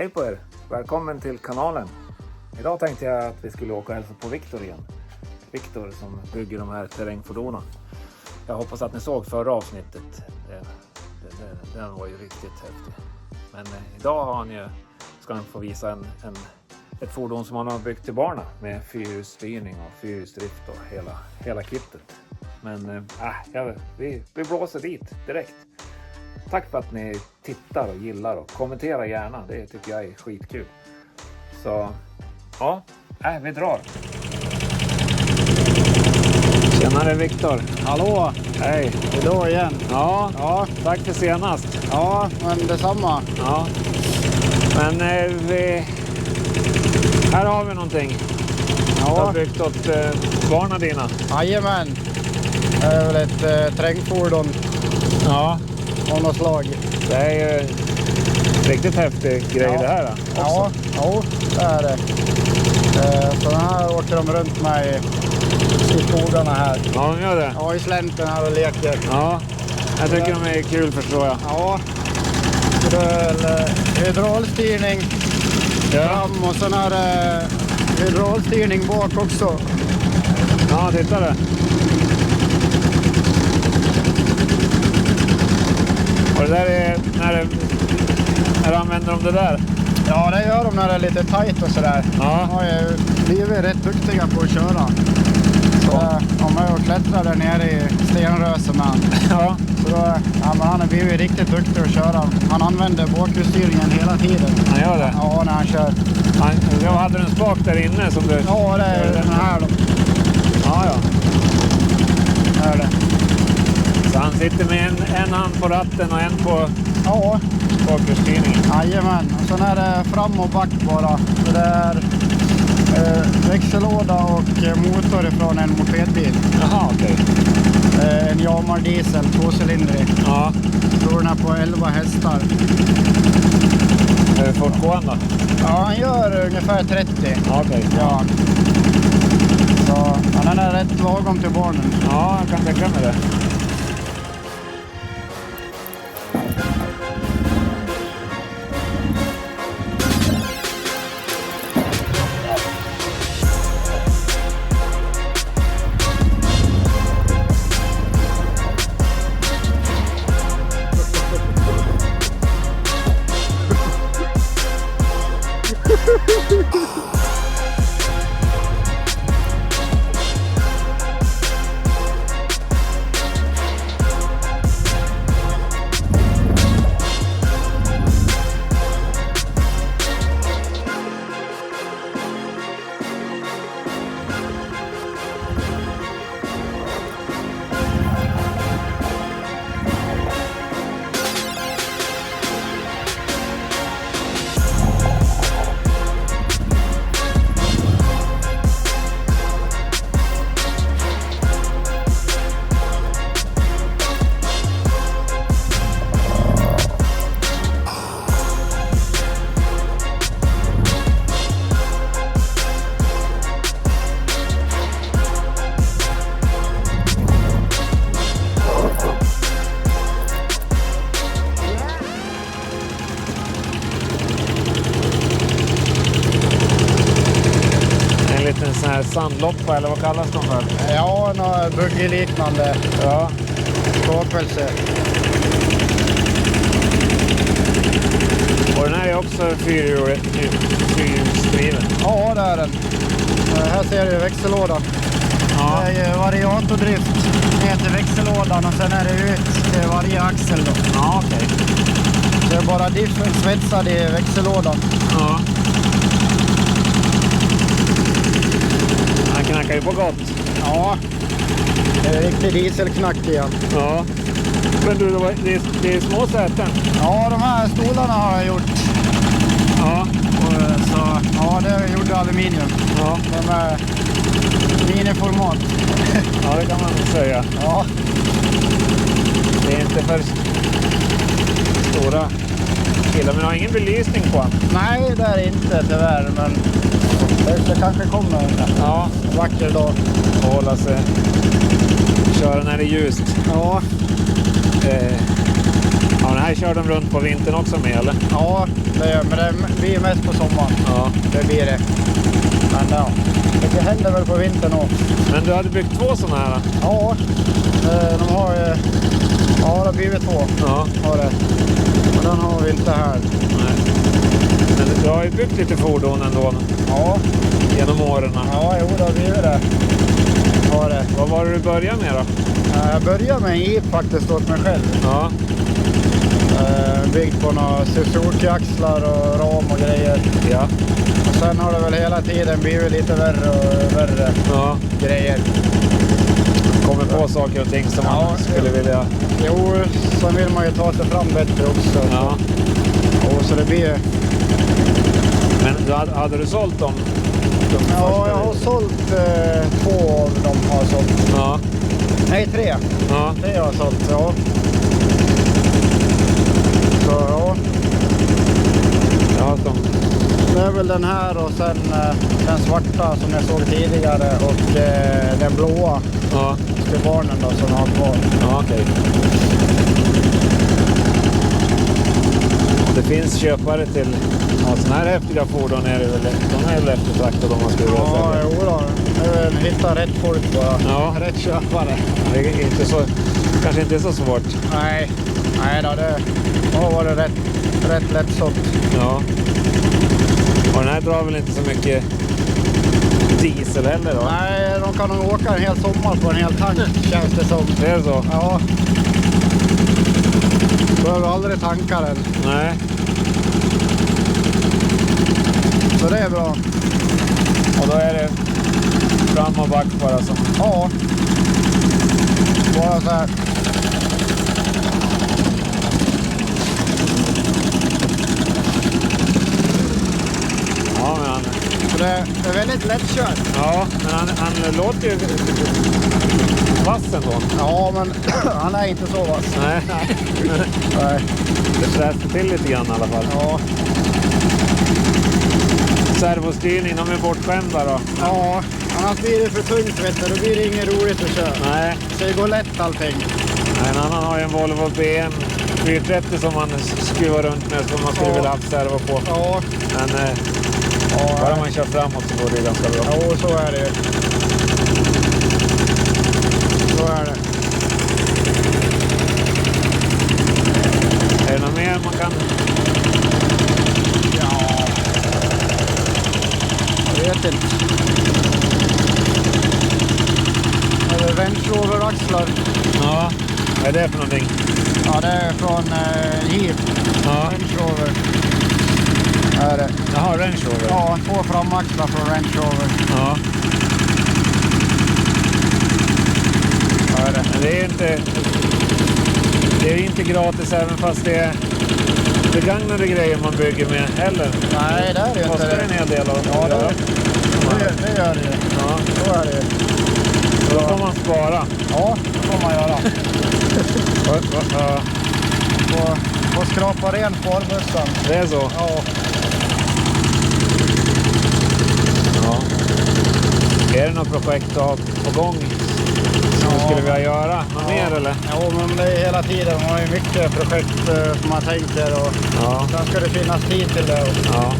Hej på er! Välkommen till kanalen. Idag tänkte jag att vi skulle åka och hälsa på Viktor igen. Viktor som bygger de här terrängfordonen. Jag hoppas att ni såg förra avsnittet. Den var ju riktigt häftig. Men idag har ska han få visa ett fordon som han har byggt till barnen. Med fyrhjulsstyrning och fyrhjulsdrift och hela kittet. Men vi blåser dit direkt. Tack för att ni tittar och gillar och kommenterar gärna. Det tycker jag är skitkul. Så ja, vi drar. Tjenare Viktor. Hallå! Hej. Idag igen. Ja, tack för senast. Ja, men detsamma. Ja. Men här har vi någonting. Du har byggt åt barnen dina. Jajamän. Det är väl ett terrängfordon. Ja. Av något slag. Det är ju riktigt häftig grej det här också. Ja, det är det. Så den här åker de runt med i skogarna här. Ja, de gör det. Ja, i slänten här och leker. Ja, jag tycker de är kul förstår jag. Ja, det är hydraulstyrning fram och sen är det hydraulstyrning bak också. Ja, titta det. Och det där är när använder de det där? Ja, det gör de när det är lite tajt och sådär. Ja. Vi är rätt duktiga på att köra. Så om jag klättrar där nere i stenrösen med han. Ja. Så då, men han är blivit riktigt duktig att köra. Han använder bakhjulsstyrningen hela tiden. Han gör det? Ja, när han kör. Jag hade en spak där inne som du... Ja, det är den här då. Ja. Det är det. Så han sitter med en hand på ratten och en på bakhjulsstyrningen? Jajamän. Och sen är det fram och back bara. Så det är växellåda och motor från en mopedbil. Jaha, okej. En Yamaha diesel, 2-cylindrig. Ja. Tror den är på 11 hästar. Hur fort går han då? Ja, han gör ungefär 30. Okej. Ja. Så den är rätt lagom till barnen. Ja, jag kan tänka mig det. En sån här sandloppa eller vad kallas de för? Ja, något buggy-liknande skapelse. Och den här är också fyrhjulsdriven. Ja, det är den. Här ser du växellådan. Ja. Det är variatordrift ner till växellådan och sen är det ut till varje axel då. Ja, okej. Det är bara diffen svetsad i växellådan. Ja. Han knackar ju på gott. Ja, det är riktigt dieselknack igen. Ja. Men du, det är små säten. Ja, de här stolarna har jag gjort. Ja. Så, det är gjort i aluminium. Ja. De är miniformat. Ja, det kan man säga. Ja. Det är inte för stora killar, men har ingen belysning på den. Nej, det är inte tyvärr, men det kanske kommer en vacker dag. Och hålla sig, köra när det är ljust. Ja. Ja, den här kör de runt på vintern också med, eller? Ja, men det blir mest på sommaren. Ja. Det blir det. Men ja, det händer väl på vintern också. Men du hade byggt 2 sådana här? Ja, de har ju... Ja, det har blivit 2. Ja. Har det. Och den har vi inte här. Nej. Men du har ju byggt lite fordon ändå. Ja. Genom åren. Ja, jo, det har blivit det. Har det. Vad var det du började med då? Jag började med en Jeep faktiskt åt mig själv. Ja. Byggt på några Suzuki-axlar och ram och grejer. Ja. Och sen har det väl hela tiden blivit lite värre och värre grejer. Kommer på saker och ting som man skulle vilja... Jo, sen vill man ju ta sig fram bättre också. Ja. Och så det blir... Men hade du sålt dem? Ja, jag har sålt 2 av dem har jag sålt. Ja. Nej, 3. Ja. 3 har jag sålt, ja. Så ja. Ja, det är väl den här och sen den svarta som jag såg tidigare och den blåa till barnen då som jag har kvar. Ja, okej. Det finns köpare till sådana här häftiga fordon är det väl, de är väl eftertraktade om man skulle vilja sälja. Ja, jo då. Det är väl hitta rätt folk bara. Ja. Rätt köpare. Det är inte så, kanske inte så svårt. Nej då, det har varit rätt lättsålt. Ja. Och den här drar väl inte så mycket diesel heller då? Nej, de kan nog åka en hel sommar på en hel tank känns det som. Det är så? Ja. Behöver aldrig tanka den. Nej. Så det är bra. Och då är det fram och back bara som... Ja. Bara så här. Ja, men han... Så det är väldigt lättkört. Ja, men han låter ju vass ändå. Ja, men han är inte så vass. Nej. Nej. Det fräste till lite grann i alla fall. Ja. Servostyrning, de är bortskämda då. Ja, annars blir det för tungt vet du. Då blir det inget roligt att köra. Nej. Så det går lätt allting. En annan har ju en Volvo BM 430 som man skruvar runt med som man skulle vilja ha servo på. Ja. Men bara man kör framåt så går det ganska bra. Ja, så är det. Så är det. Är det något mer man kan... Ja. Jag vet inte. Är det Range Rover-axlar? Ja, vad är det för någonting? Ja, det är från Jeep. Ja. Range Rover. Är det. Jaha, Range Rover. Ja, 2 framaxlar från Range Rover. Ja. Är det. Men det är inte... Det är inte gratis även fast det är begagnade grejer man bygger med heller. Nej, det är det inte. Kostar det en hel del av ja, det gör det. Ja. Så är det. Så då får man spara. Ja, det får man göra. Får skrapa ren sparbössan. Det är så? Ja. Ja. Är det något projekt du har på gång som du skulle vilja göra? Något mer eller? Jo, men det är hela tiden. Man har ju mycket projekt som man tänker och sen ska det finnas tid till det. Ja.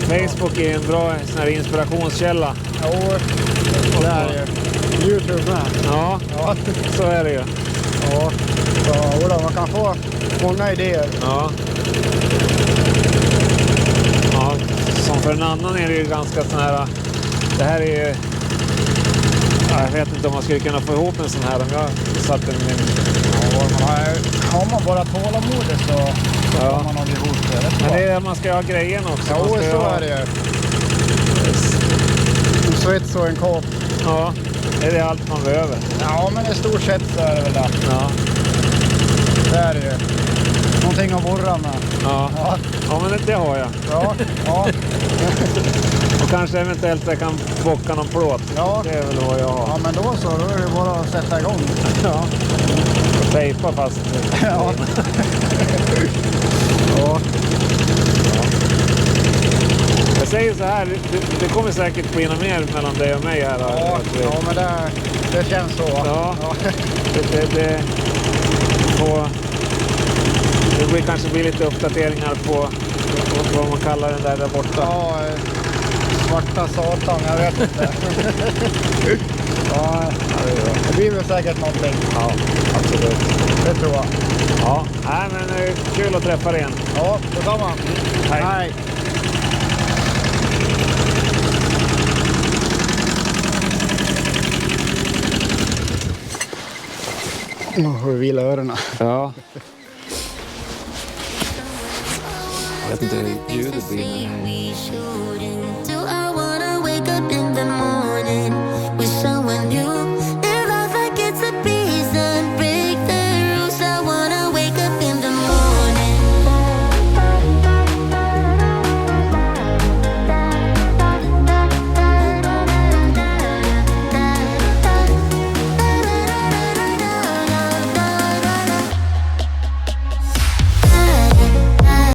Nej, Facebook är en bra sån här inspirationskälla. Jo, det är ju. YouTube med. Ja, så är det ju. Ja, så man kan få många idéer. Ja. Ja, som för en annan är det ju ganska sån här... Det här är ju... Jag vet inte om man skulle kunna få ihop en sån här om jag satt en... Har man bara tålamodet så får man nog ihop det. Men det är, man ska ha grejen också. Jo, så är det ju. En svets och en kåp. Ja, är det allt man behöver? Ja, men i stort sett så är det väl det. Ja. Det är det ju. Någonting att borra med. Ja, ja men det har jag. Ja, ja. Och kanske eventuellt jag kan bocka någon plåt. Ja. Det är väl vad jag har. Ja, men då så. Då är det bara att sätta igång. Ja. Och tejpa fast. Ja. Ja. Jag säger så här, det kommer säkert bli något mer mellan dig och mig här. Ja, men det känns så. Ja, det på Det kanske blir lite uppdateringar på vad man kallar den där borta. Ja, svarta satan, jag vet inte. Ja, det blir väl säkert någonting. Ja, absolut. Det tror jag. Ja, nej, men kul att träffa dig igen. Ja, detsamma. Hej. Hej. Nu får vi vila öronen. Ja. Jag vet inte hur ljudet blir. Do I wanna wake up in the morning with